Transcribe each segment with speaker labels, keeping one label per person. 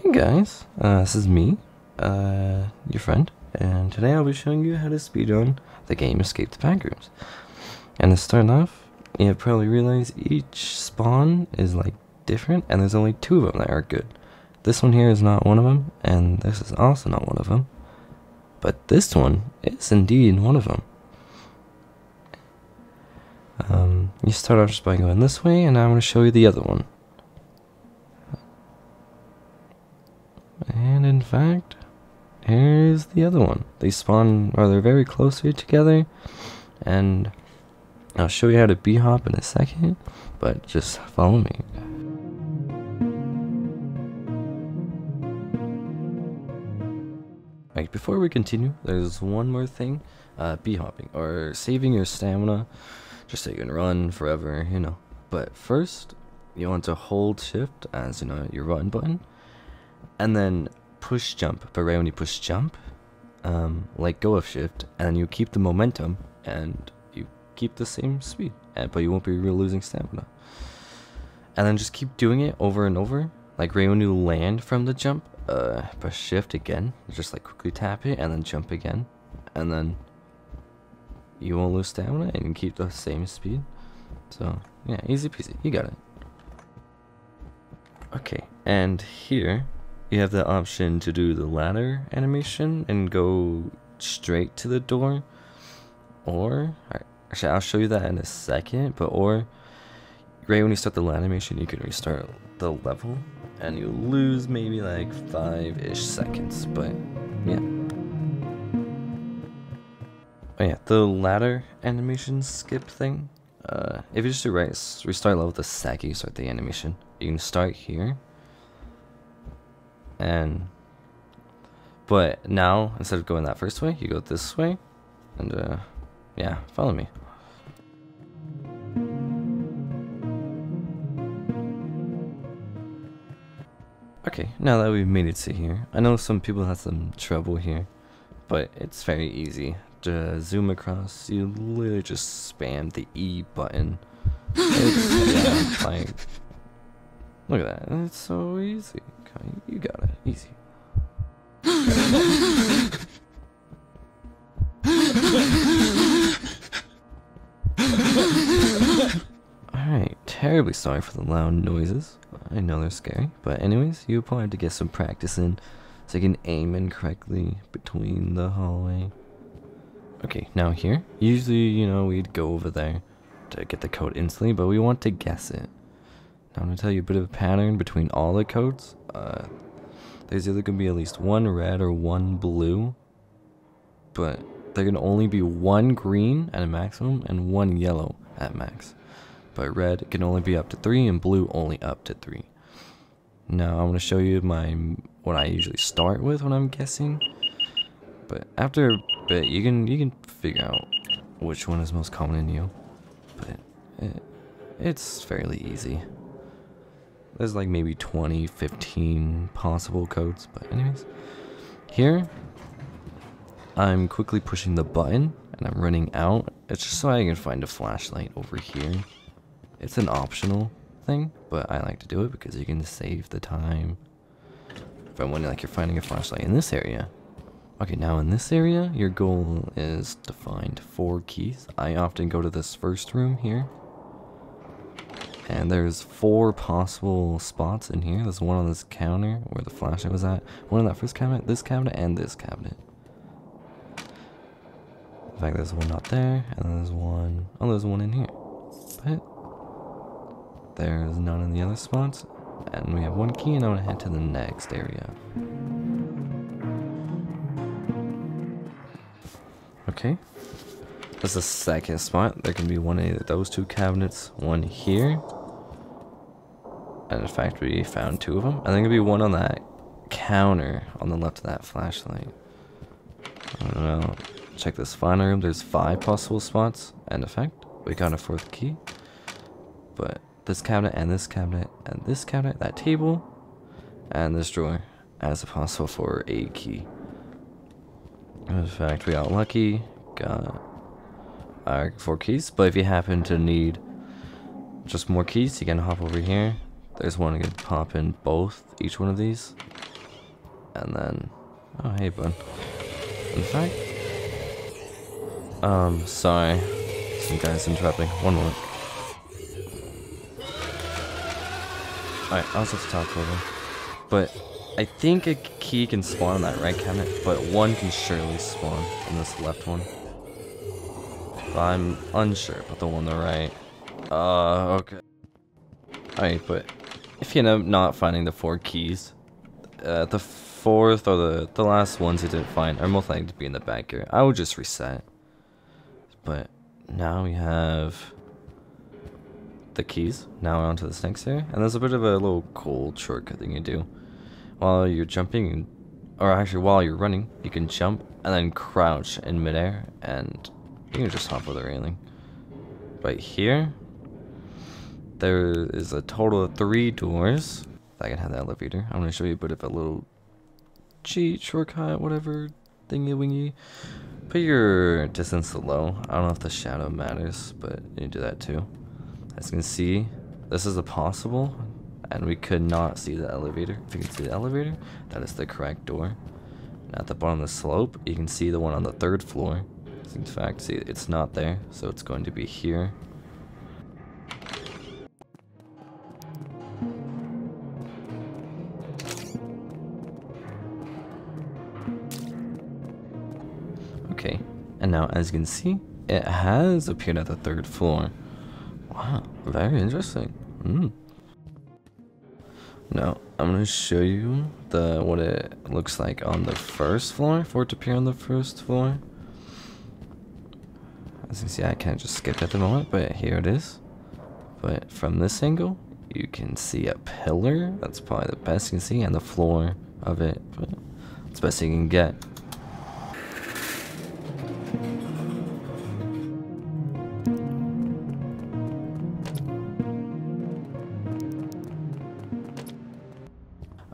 Speaker 1: Hey guys, this is me, your friend, and today I'll be showing you how to speedrun the game Escape the Backrooms. And to start off, you probably realize each spawn is like different, and there's only two of them that are good. This one here is not one of them, and this is also not one of them. But this one is indeed one of them. You start off just by going this way, and now I'm going to show you the other one. And in fact, here's the other one. They spawn, or they're very close to each other, and I'll show you how to b-hop in a second, but just follow me. Right, before we continue, there's one more thing, b-hopping, or saving your stamina, just so you can run forever, you know. But first, you want to hold shift as, you know, your run button, and then push jump. But right when you push jump, let go of shift, and then you keep the momentum, and you keep the same speed, but you won't be losing stamina. And then just keep doing it over and over. Like right when you land from the jump, press shift again, just like quickly tap it, and then jump again, and then you won't lose stamina, and you keep the same speed. So yeah, easy peasy, you got it. Okay, and here you have the option to do the ladder animation and go straight to the door, or actually I'll show you that in a second, but or right when you start the ladder animation, you can restart the level and you lose maybe like 5-ish seconds, but yeah. Oh yeah, the ladder animation skip thing, if you just do restart level the second you start the animation, you can start here. But now, instead of going that first way, you go this way, and yeah, follow me. Okay, now that we've made it to here, I know some people have some trouble here, but it's very easy. To zoom across, you literally just spam the E button. It's, yeah, like, look at that, it's so easy. You got it, easy. Alright, terribly sorry for the loud noises. I know they're scary, but anyways, you probably have to get some practice in so you can aim in correctly between the hallway. Okay, now here, usually, you know, we'd go over there to get the code instantly, but we want to guess it. Now I'm going to tell you a bit of a pattern between all the codes. There's either going to be at least one red or one blue, but there can only be one green at a maximum and one yellow at max. But red can only be up to 3 and blue only up to 3. Now I'm going to show you what I usually start with when I'm guessing. But after a bit, you can figure out which one is most common in you. But it's fairly easy. There's like maybe 20, 15 possible codes. But anyways, here I'm quickly pushing the button and I'm running out. It's just so I can find a flashlight over here. It's an optional thing, but I like to do it because you can save the time from when like you're finding a flashlight in this area. Okay, now in this area, your goal is to find 4 keys. I often go to this first room here. And there's 4 possible spots in here. There's one on this counter where the flashlight was at. One in that first cabinet, this cabinet, and this cabinet. In fact, there's one out there, and there's one... Oh, there's one in here. But there's none in the other spots. And we have 1 key, and I'm going to head to the next area. Okay, that's the second spot. There can be one in those 2 cabinets, one here, and in fact we found 2 of them, and there can be one on that counter on the left of that flashlight. I don't know, check this final room, there's 5 possible spots, and in fact we got a 4th key, but this cabinet and this cabinet and this cabinet, that table, and this drawer as a possible for a key. In fact, we got lucky, got our 4 keys, but if you happen to need just more keys, you can hop over here. There's one you can pop in each one of these, and then, oh hey bud. In fact, sorry, some guys interrupting. One moment. Alright, I was just talk over. But I think a key can spawn in that right cabinet, but one can surely spawn in this left one. But I'm unsure about the one on the right. Okay. Alright, but if you end up not finding the 4 keys, the 4th or the last ones you didn't find are most likely to be in the back here. I would just reset. But now we have the keys. Now we're on to this next area, and there's a bit of a little cool shortcut thing you do. While you're jumping, or actually while you're running, you can jump and then crouch in midair, and you can just hop over the railing. Right here, there is a total of 3 doors that can have the elevator. I'm going to show you a bit of a little cheat, shortcut, whatever, thingy wingy. Put your distance to low. I don't know if the shadow matters, but you do that too. As you can see, this is a possible, and we could not see the elevator. If you can see the elevator, that is the correct door. And at the bottom of the slope, you can see the one on the 3rd floor. In fact, see, it's not there, so it's going to be here. Okay, and now as you can see, it has appeared at the 3rd floor. Wow, very interesting. Now, I'm going to show you what it looks like on the 1st floor, for it to appear on the 1st floor. As you can see, I can't just skip at the moment, but here it is. But from this angle, you can see a pillar. That's probably the best you can see, and the floor of it. But it's the best you can get.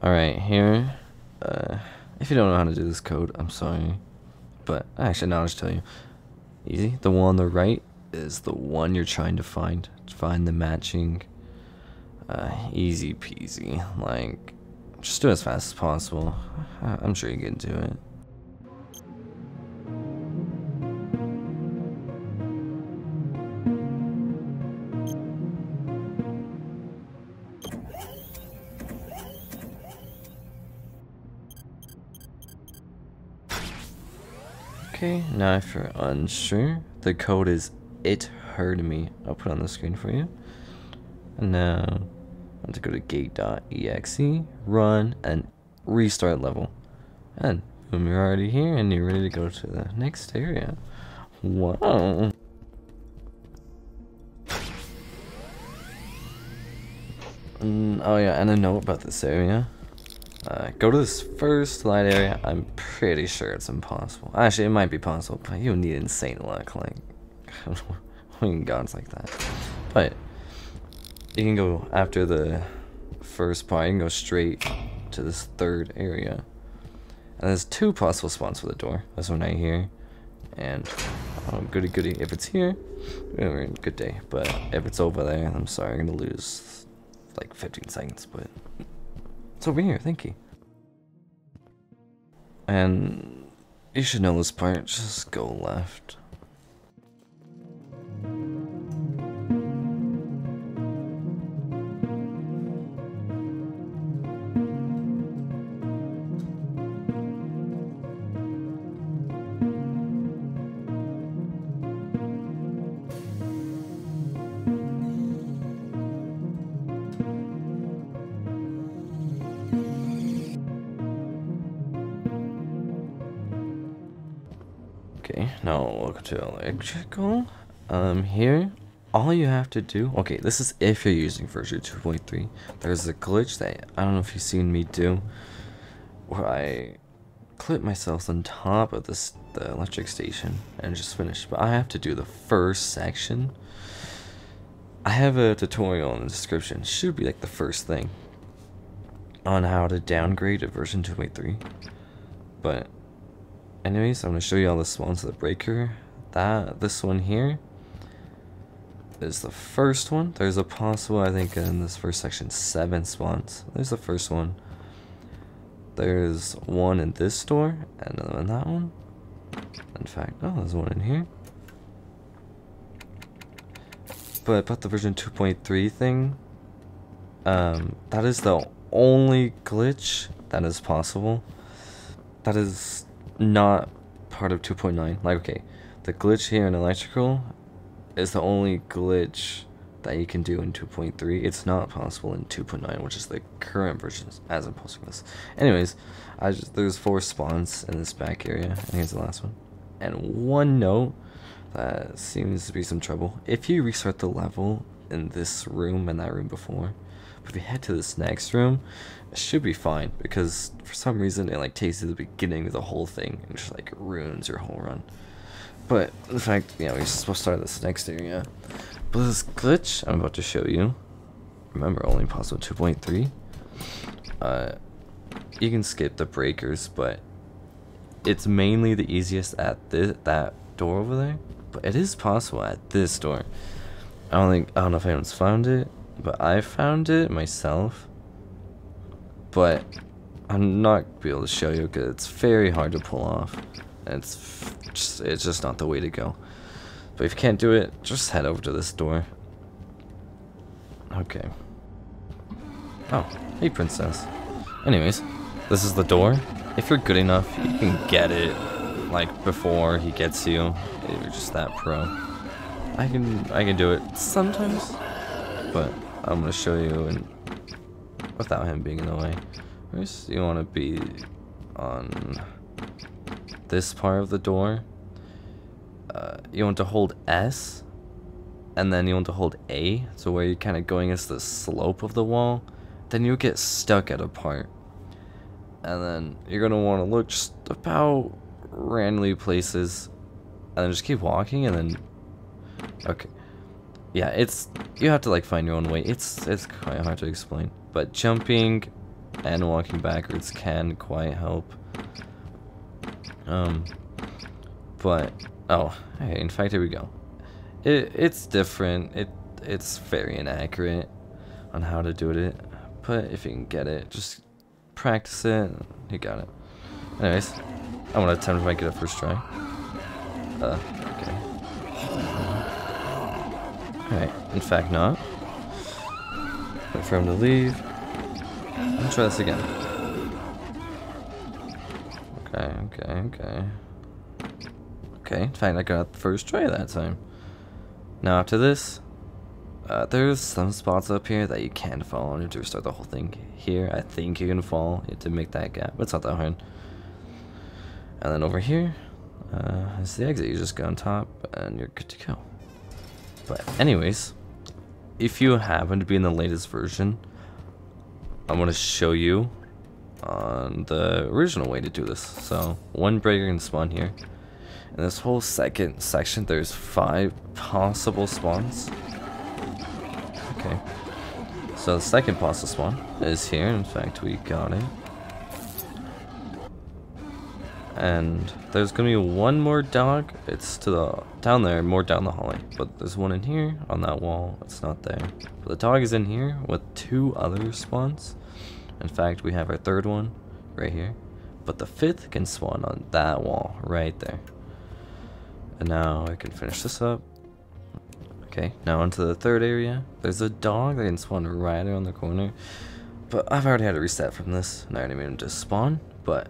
Speaker 1: Alright, here, if you don't know how to do this code, I'm sorry, but actually, now I'll just tell you. Easy, the one on the right is the one you're trying to find the matching, easy peasy, like, just do it as fast as possible. I'm sure you can do it. Okay, now if you're unsure, the code is "it heard me." I'll put it on the screen for you. And now I want to go to gate.exe, run, and restart level. And boom, you're already here, and you're ready to go to the next area. Wow. Oh yeah, and a note about this area. Go to this first light area. I'm pretty sure it's impossible. Actually, it might be possible, but you need insane luck. Like, when gods like that. But you can go after the first part. You can go straight to this 3rd area. And there's 2 possible spawns for the door. This one right here, and oh, goody goody. If it's here, we're in a good day. But if it's over there, I'm sorry, I'm gonna lose like 15 seconds. But it's over here, thank you. And you should know this part, just go left. Okay, now welcome to electrical. Here, all you have to do, okay, this is if you're using version 2.3. There's a glitch that I don't know if you've seen me do, where I clip myself on top of the electric station and just finish. But I have to do the first section. I have a tutorial in the description. Should be like the first thing on how to downgrade to version 2.3. But anyways, I'm going to show you all the spawns of the breaker. This one here is the first one. There's a possible, I think in this first section, 7 spawns. There's the first one. there's one in this door, and another in that one. In fact, oh, there's one in here. But about the version 2.3 thing, that is the only glitch that is possible. That is not part of 2.9. Like, okay, the glitch here in electrical is the only glitch that you can do in 2.3. It's not possible in 2.9, which is the current version as I'm posting this. Anyways, there's 4 spawns in this back area. I think it's the last one. And one note that seems to be some trouble. If you restart the level in this room and that room before, but if you head to this next room, it should be fine, because for some reason it like takes you to the beginning of the whole thing and just like ruins your whole run. But in fact, yeah, we're supposed to start this next area. But this glitch I'm about to show you, remember, only possible 2.3. You can skip the breakers, but it's mainly the easiest at that door over there. But it is possible at this door. I don't know if anyone's found it, but I found it myself. But I'm not gonna be able to show you because it's very hard to pull off. It's just not the way to go. But if you can't do it, just head over to this door. Okay. Oh, hey princess. Anyways, this is the door. If you're good enough, you can get it like before he gets you. If you're just that pro. I can do it sometimes, but I'm gonna show you and without him being in the way. First, you want to be on this part of the door. You want to hold S, and then you want to hold A, so where you're kind of going against the slope of the wall. Then you'll get stuck at a part, and then you're gonna want to look just about randomly places, and then just keep walking, and then okay, yeah, you have to like find your own way. It's quite hard to explain, but jumping and walking backwards can quite help. But oh, hey, in fact, here we go. It's different. It's very inaccurate on how to do it, but if you can get it, just practice it. You got it. Anyways, I'm gonna attempt if I get it first try. Okay. Alright, in fact not. Wait for him to leave. Let's try this again. Okay. Okay, in fact I got the first try that time. Now after this, there's some spots up here that you can't fall on. You have to restart the whole thing. Here, I think you can fall. You have to make that gap, but it's not that hard. And then over here, is the exit. You just go on top and you're good to go. But anyways, if you happen to be in the latest version, I'm going to show you on the original way to do this. So one breaker can spawn here. In this whole second section, there's 5 possible spawns. Okay. So the second possible spawn is here. In fact, we got it. And there's gonna be one more dog. It's to the down there, more down the hallway. But there's one in here on that wall. It's not there. But the dog is in here with 2 other spawns. In fact, we have our 3rd one right here. But the 5th can spawn on that wall right there. And now I can finish this up. Okay, now onto the 3rd area. There's a dog that can spawn right around the corner. But I've already had a reset from this, and I already made him just spawn. But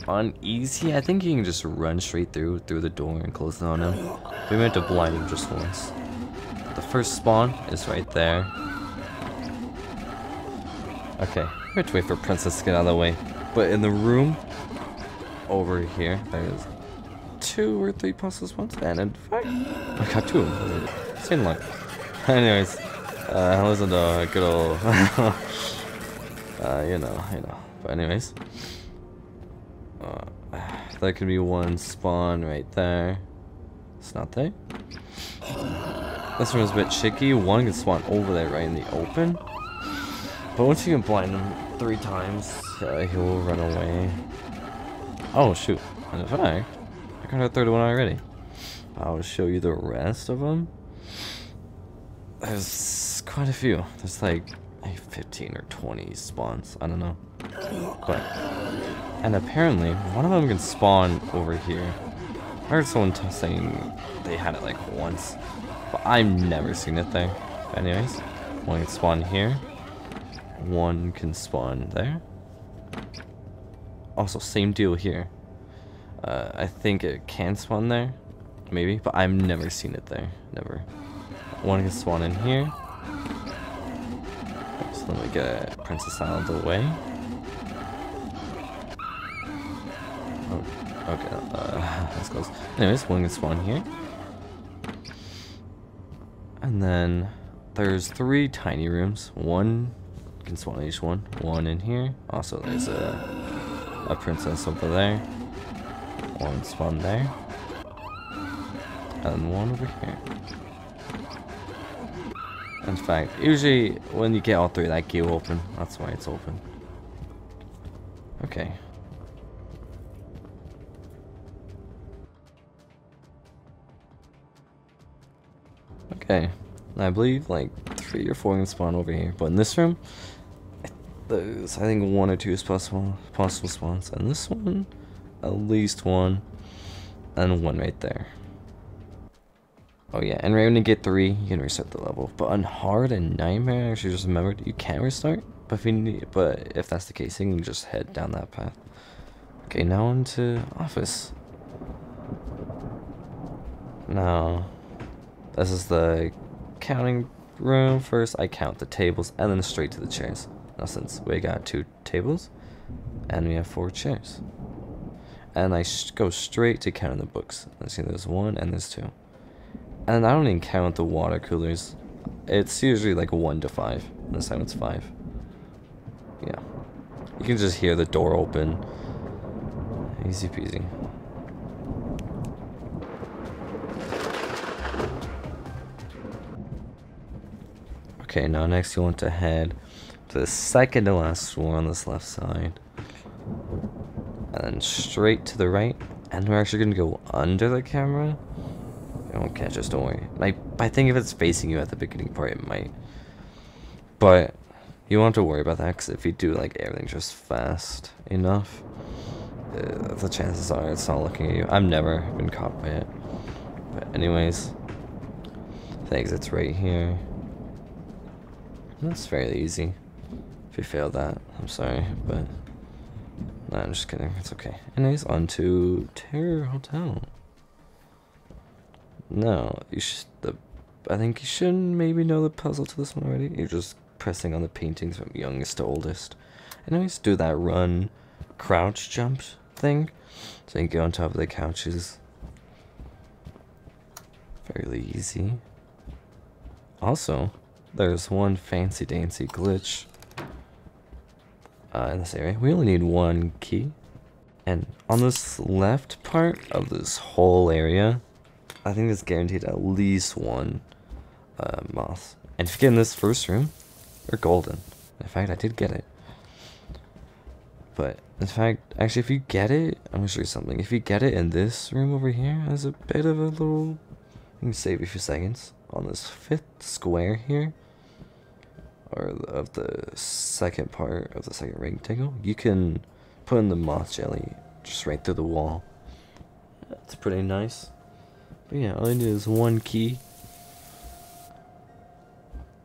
Speaker 1: on easy, I think you can just run straight through the door and close it on him. We meant to blind him just once. The first spawn is right there. Okay, we have to wait for Princess to get out of the way. But in the room over here, there's 2 or 3 possible spawns, and in fact, I got 2 of them. Same luck. Anyways, listen to good old, you know. But anyways, there could be 1 spawn right there. It's not there. This room is a bit tricky. 1 can spawn over there right in the open. But once you can blind him 3 times, he will run away. Oh shoot! And in fact, I got a 3rd one already. I'll show you the rest of them. There's quite a few. There's like 15 or 20 spawns. I don't know. But And apparently, one of them can spawn over here. I heard someone saying they had it like once, but I've never seen it there. But anyways, one can spawn here. One can spawn there. Also, same deal here. I think it can spawn there, maybe, but I've never seen it there. Never. One can spawn in here. So let me get Princess out of the way. Oh, okay, that's close. Anyways, one can spawn here. And then there's 3 tiny rooms. One can spawn in each one. One in here. Also, there's a princess over there. One spawn there. And one over here. In fact, usually when you get all 3, that gate will open. That's why it's open. Okay. Okay. I believe like 3 or 4 can spawn over here. But in this room, there's I think 1 or 2 possible spawns. And this one, at least 1. And 1 right there. Oh yeah, and right when you get 3, you can restart the level. But on hard and nightmare, I actually just remembered you can't restart. But if that's the case, you can just head down that path. Okay, now into office. Now, this is the counting room. First, I count the tables, and then straight to the chairs. Now, since we got 2 tables, and we have 4 chairs, and I go straight to counting the books. Let's see, there's 1 and there's 2. And I don't even count the water coolers. It's usually like 1 to 5. This time it's 5. Yeah. You can just hear the door open. Easy peasy. Okay, now next you want to head to the second to last floor on this left side. And then straight to the right. And we're actually going to go under the camera. It won't catch us, don't worry. I think if it's facing you at the beginning part, it might. But you won't have to worry about that, because if you do like everything just fast enough, the chances are it's not looking at you. I've never been caught by it. But anyways, the exit's right here. That's fairly easy. If you failed that, I'm sorry, but no, I'm just kidding. It's okay. Anyways, on to Terror Hotel. No, I think you should maybe know the puzzle to this one already. You're just pressing on the paintings from youngest to oldest. Anyways, do that run, crouch, jump thing. So you can get on top of the couches. Fairly easy. Also, there's one fancy dancy glitch in this area. We only need 1 key. And on this left part of this whole area, I think it's guaranteed at least 1 moth. And if you get in this first room, you're golden. In fact, I did get it. But, in fact, actually, if you get it, I'm gonna show you something. If you get it in this room over here, there's a bit of a little... You can save a few seconds. On this 5th square here, or of the second part of the second rectangle, you can put in the moth jelly just right through the wall. That's pretty nice. But yeah, all I need is 1 key.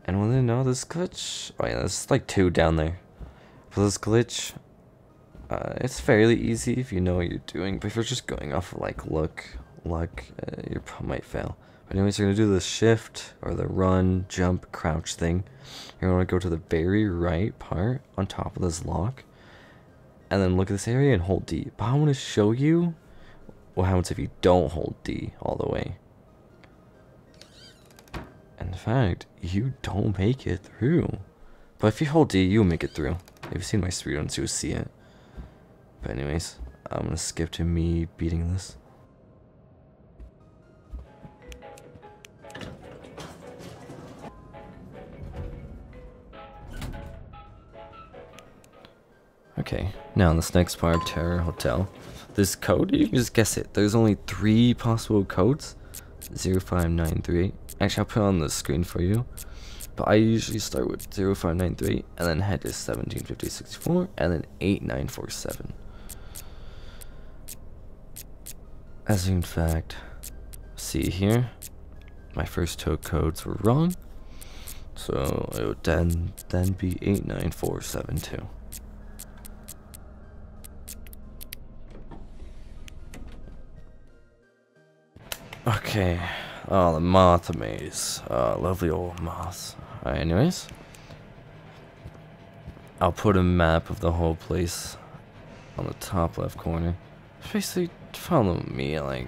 Speaker 1: And when they know this glitch, oh yeah, there's like 2 down there. For this glitch, it's fairly easy if you know what you're doing. But if you're just going off of like luck, you might fail. But anyways, you're gonna do the shift or the run, jump, crouch thing. You're gonna go to the very right part on top of this lock, and then look at this area and hold D. But I want to show you what happens if you don't hold D all the way. In fact, you don't make it through. But if you hold D, you'll make it through. If you've seen my speedruns, you'll see it. But anyways, I'm gonna skip to me beating this. Okay, now this next part of Terror Hotel. This code, you can just guess it. There's only 3 possible codes. 05938. Actually, I'll put it on the screen for you. But I usually start with 05938 and then head to 175064 and then 8947. As you in fact see here, my first two codes were wrong, so it would then be 89472. Okay, oh, the Moth Maze, lovely old moths. Alright, anyways, I'll put a map of the whole place on the top left corner. Basically, follow me, like,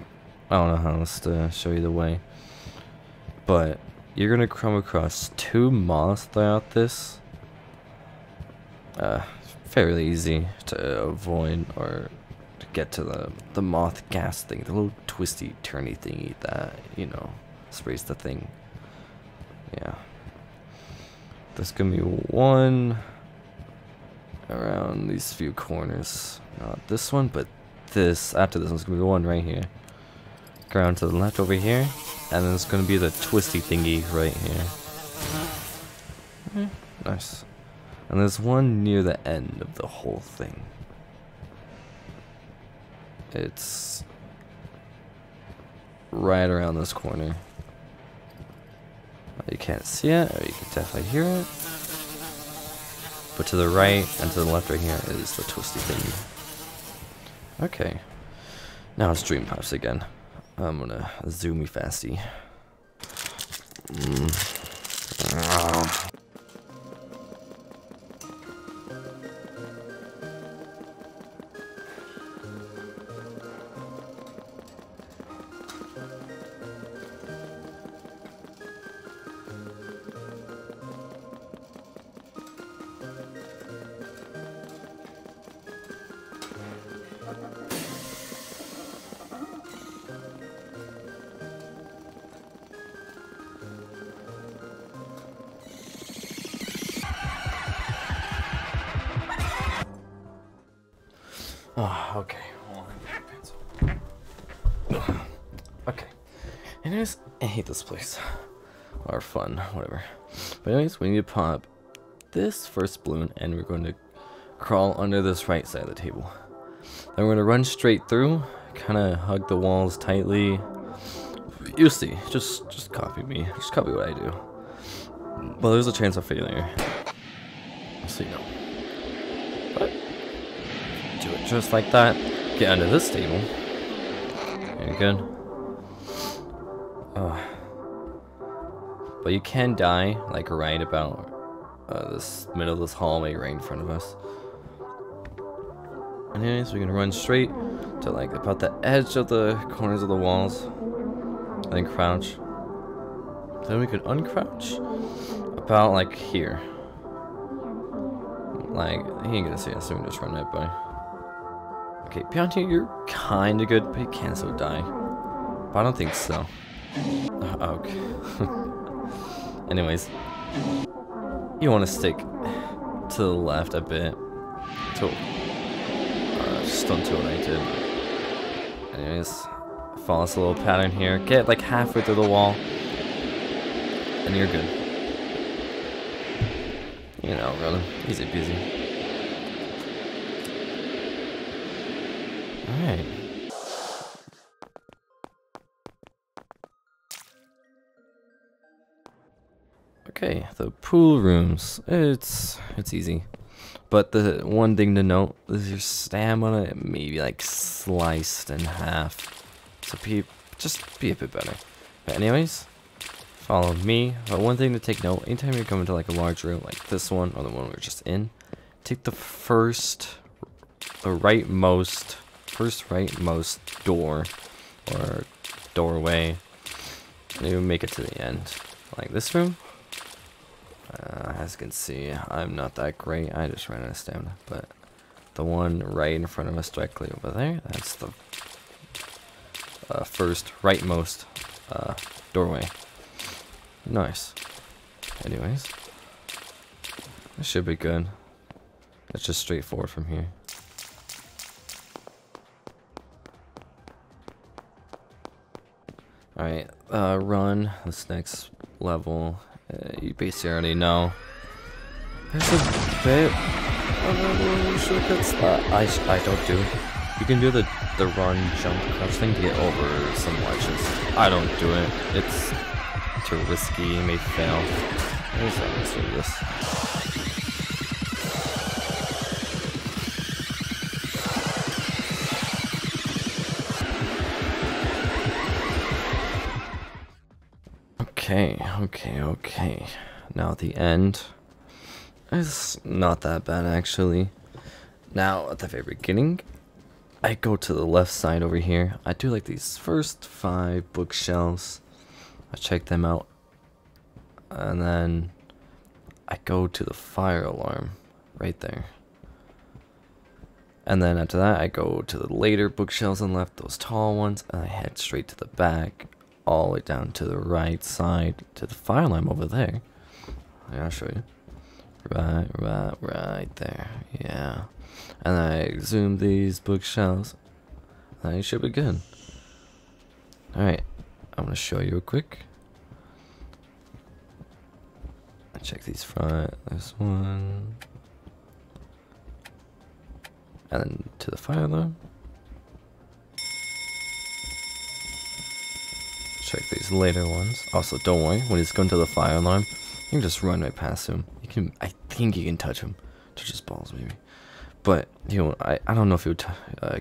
Speaker 1: I don't know how else to show you the way. But you're gonna come across two moths throughout this. Fairly easy to avoid or to get to the moth gas thing, the little twisty turny thingy that, you know, sprays the thing. Yeah. There's gonna be one around these few corners. Not this one, but this, after this one's gonna be one right here. Go around to the left over here, and then it's gonna be the twisty thingy right here. Nice. And there's one near the end of the whole thing. It's right around this corner. You can't see it, or you can definitely hear it. But to the right and to the left right here is the twisty thingy. Okay. Now it's dream pops again. I'm gonna zoomy fasty. Oh, okay. Okay. Anyways, I hate this place. Or fun, whatever. But anyways, we need to pop this first balloon, and we're going to crawl under this right side of the table. Then we're going to run straight through, kind of hug the walls tightly. You'll see. Just copy me. Just copy what I do. Well, there's a chance of failure. So you know. But do it just like that. Get under this table. Very good. But you can die, like right about this middle of this hallway right in front of us. Anyways, we're gonna run straight to like about the edge of the corners of the walls, and then crouch. Then we could uncrouch about like here. Like he ain't gonna see us, so we can just run right by. Okay, beyond here, you're kinda good, but you can still die. But I don't think so. Okay. Anyways, you want to stick to the left a bit. Just don't do what I did. Anyways, follow this little pattern here. Get like halfway through the wall, and you're good. You know, really easy peasy. All right. Okay, the pool rooms. It's easy, but the one thing to note is your stamina may be like sliced in half. So just be a bit better. But anyways, follow me. But one thing to take note: anytime you come into like a large room like this one or the one we're just in, take the first rightmost door or doorway, and you make it to the end. Like this room. As you can see, I'm not that great. I just ran out of stamina. But the one right in front of us directly over there, that's the first rightmost doorway. Nice. Anyways, this should be good. It's just straightforward from here. Alright, run this next level. You basically already know. There's a bit of little shortcuts that I don't do. You can do the run, jump, crouch thing to get over some ledges. I don't do it. It's too risky. You may fail. Let's do this. Okay. Now the end is not that bad actually. Now at the very beginning, I go to the left side over here. I do like these first 5 bookshelves. I check them out. And then I go to the fire alarm right there. And then after that, I go to the later bookshelves on the left, those tall ones, and I head straight to the back, all the way down to the right side, to the fire alarm over there. Yeah, I'll show you. Right there. Yeah. And I zoom these bookshelves. And it should be good. Alright. I'm going to show you real quick. Check these front. This one. And then to the fire alarm. Check these later ones. Also, don't worry. When he's going to the fire alarm, you can just run right past him. You can. I think you can touch him. Touch his balls, maybe. But you know, I don't know if he would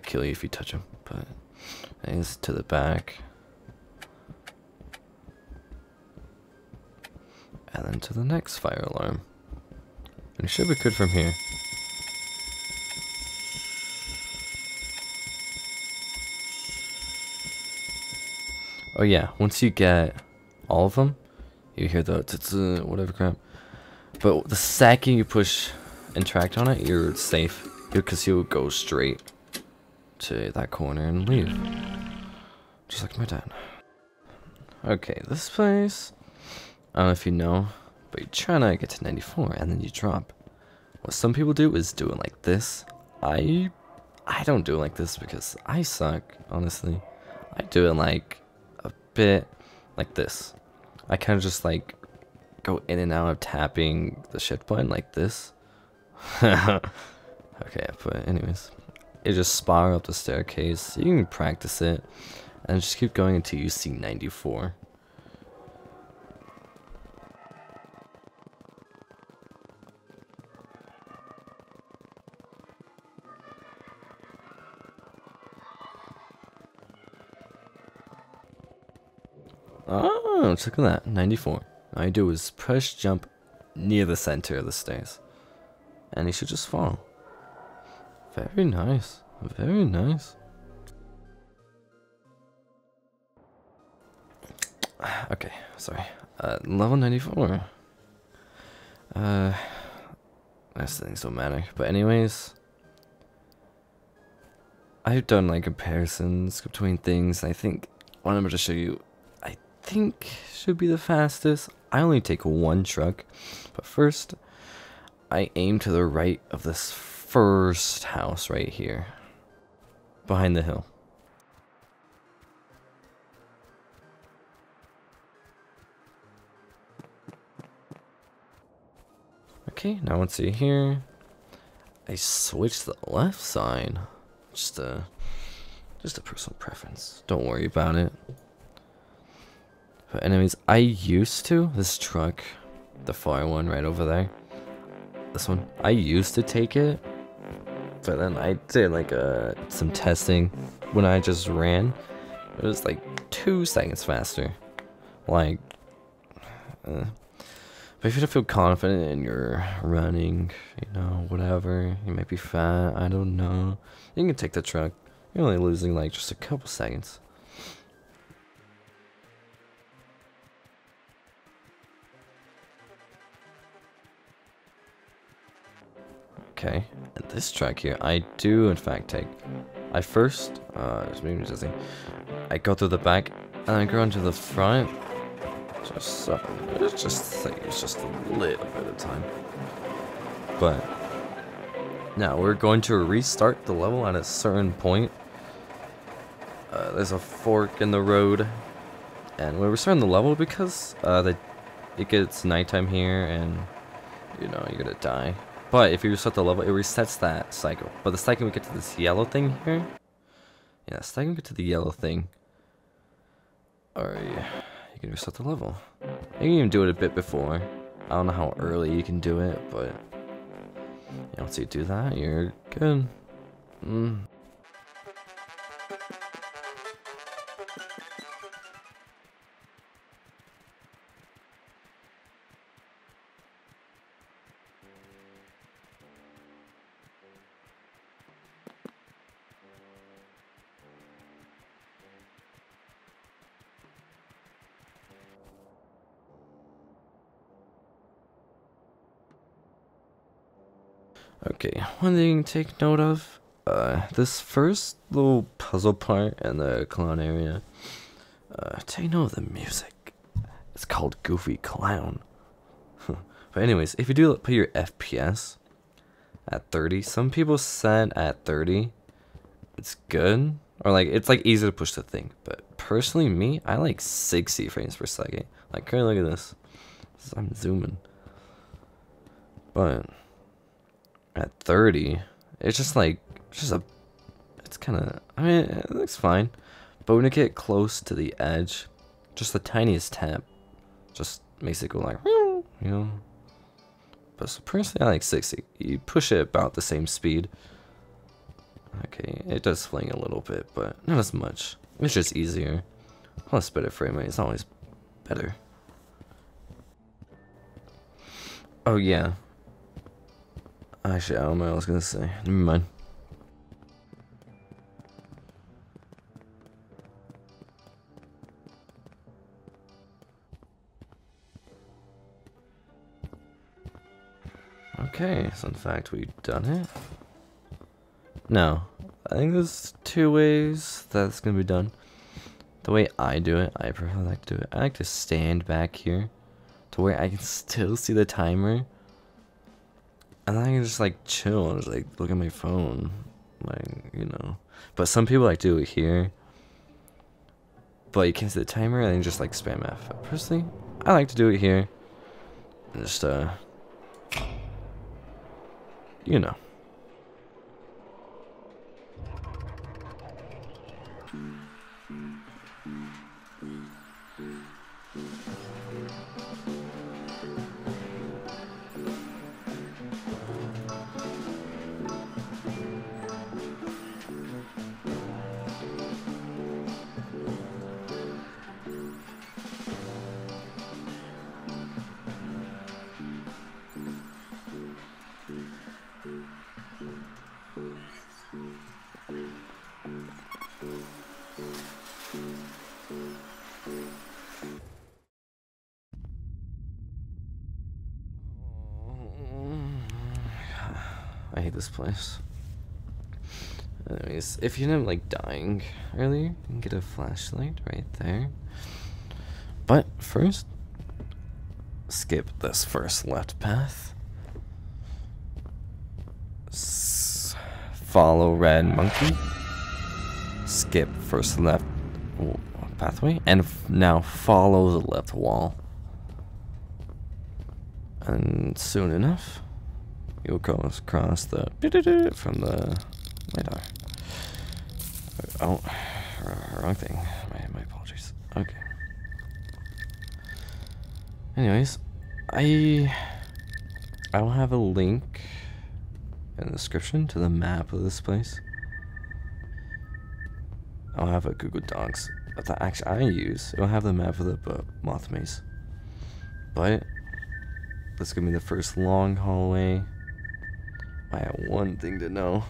Speaker 1: kill you if you touch him. But he's to the back. And then to the next fire alarm. And it should be good from here. Oh yeah, once you get all of them, you hear the tz whatever crap. But the second you push interact on it, you're safe. Because you'll go straight to that corner and leave. Just like my dad. Okay, this place, I don't know if you know, but you're trying to get to 94 and then you drop. What some people do is do it like this. I don't do it like this because I suck, honestly. I do it like a bit like this. I kind of just like go in and out of tapping the shift button like this. Okay, but anyways, it just spiral up the staircase. You can practice it and just keep going until you see 94. Oh, look at that, 94. All you do is push jump near the center of the stairs, and you should just fall. Very nice, very nice. Okay, sorry. Level 94. Those things don't matter. But anyways, I've done like comparisons between things. I think what I'm going to show you, I think should be the fastest. I only take one truck, but first I aim to the right of this first house right here, behind the hill. Okay, now once you're here, I switch to the left side. Just a personal preference. Don't worry about it. But anyways, I used to, this truck, the far one right over there, this one, I used to take it, but then I did like some testing when I just ran. It was like 2 seconds faster. Like, but if you don't feel confident in your running, you know, whatever, you might be fat, I don't know, you can take the truck. You're only losing like just a couple seconds. Okay, and this track here, I do in fact take. I first, I go through the back, and I go into the front. It's just a little bit of time. But now we're going to restart the level at a certain point. There's a fork in the road, and we're restarting the level because it gets nighttime here, and you know you're gonna die. But if you restart the level, it resets that cycle. But the second we get to this yellow thing here, Yeah, stacking it to the yellow thing. Alright, you can reset the level. You can even do it a bit before. I don't know how early you can do it, but once you do that, you're good. Okay, one thing to take note of, this first little puzzle part in the clown area, take note of the music. It's called Goofy Clown. But anyways, if you do put your FPS at 30, some people said at 30, it's good, or like, it's like easy to push the thing, but personally me, I like 60 frames per second. Like, currently look at this. I'm zooming. But at 30, it's just like, it's kind of, I mean, it looks fine, but when you get close to the edge, just the tiniest tap just makes it go like, you know. But so personally, I like 60. You push it about the same speed. Okay, it does fling a little bit, but not as much. It's just easier. Plus better frame rate is always better. Oh yeah. Actually, I don't know what I was gonna say. Never mind. Okay, so in fact we've done it. No, I think there's two ways that's gonna be done. The way I do it, I prefer like to do it. I like to stand back here to where I can still see the timer. And then I can just like chill and just like look at my phone, like, you know. But some people like do it here, but you can't see the timer and then just like spam F. Personally, I like to do it here, and just you know. I hate this place. Anyways, if you end up like dying earlier, you can get a flashlight right there. But first, skip this first left path. Follow red monkey. Skip first left pathway, and now follow the left wall. And soon enough, you'll cross the from the radar. Oh, wrong thing. My apologies. Okay. Anyways, I will have a link in the description to the map of this place. I'll have a Google Docs that actually I use. It'll have the map of the Moth Maze. But that's gonna be the first long hallway. I have one thing to know.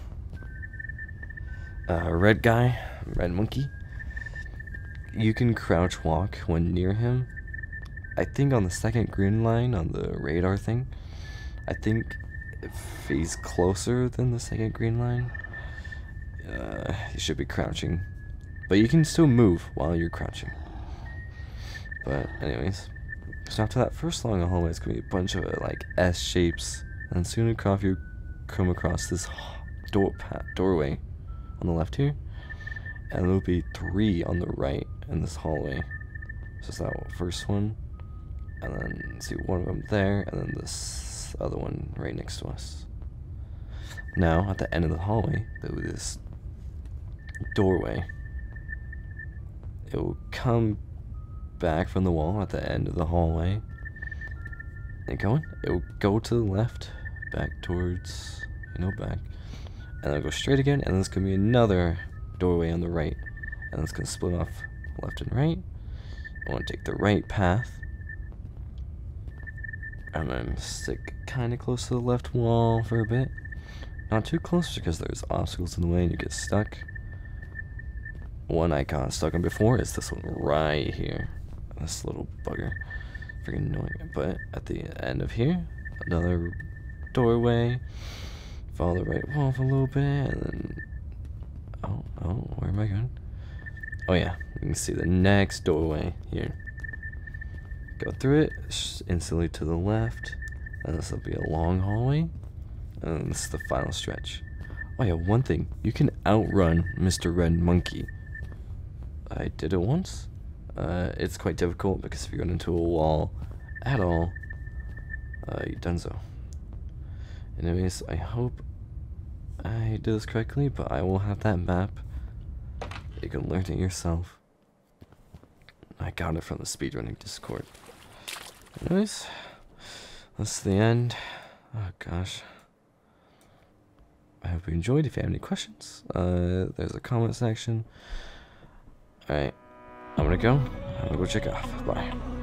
Speaker 1: Red guy, red monkey. You can crouch walk when near him. I think on the second green line on the radar thing. I think if he's closer than the second green line, you should be crouching. But you can still move while you're crouching. But anyways, so after that first long hallway, it's gonna be a bunch of like S shapes, and soon enough you come across this doorway on the left here, and there'll be 3 on the right in this hallway. So it's that first one, and then see one of them there, and then this other one right next to us. Now at the end of the hallway, there'll be this doorway. It will come back from the wall at the end of the hallway. And going, it will go to the left, back towards, back. And then go straight again, and then there's gonna be another doorway on the right. And it's gonna split off left and right. I want to take the right path. And then stick kind of close to the left wall for a bit. Not too close because there's obstacles in the way and you get stuck. One I got stuck on before is this one right here. This little bugger. Freaking annoying. But at the end of here, another doorway. Follow the right wall for a little bit and then... Oh, where am I going? Oh yeah, you can see the next doorway here. Go through it, instantly to the left, and this will be a long hallway, and this is the final stretch. Oh yeah, one thing, you can outrun Mr. Red Monkey. I did it once. It's quite difficult because if you run into a wall at all, you've done so. Anyways, I hope I did this correctly, but I will have that map. You can learn it yourself. I got it from the Speedrunning Discord. Anyways, that's the end. Oh gosh. I hope you enjoyed. If you have any questions, there's a comment section. Alright, I'm gonna go check off. Bye.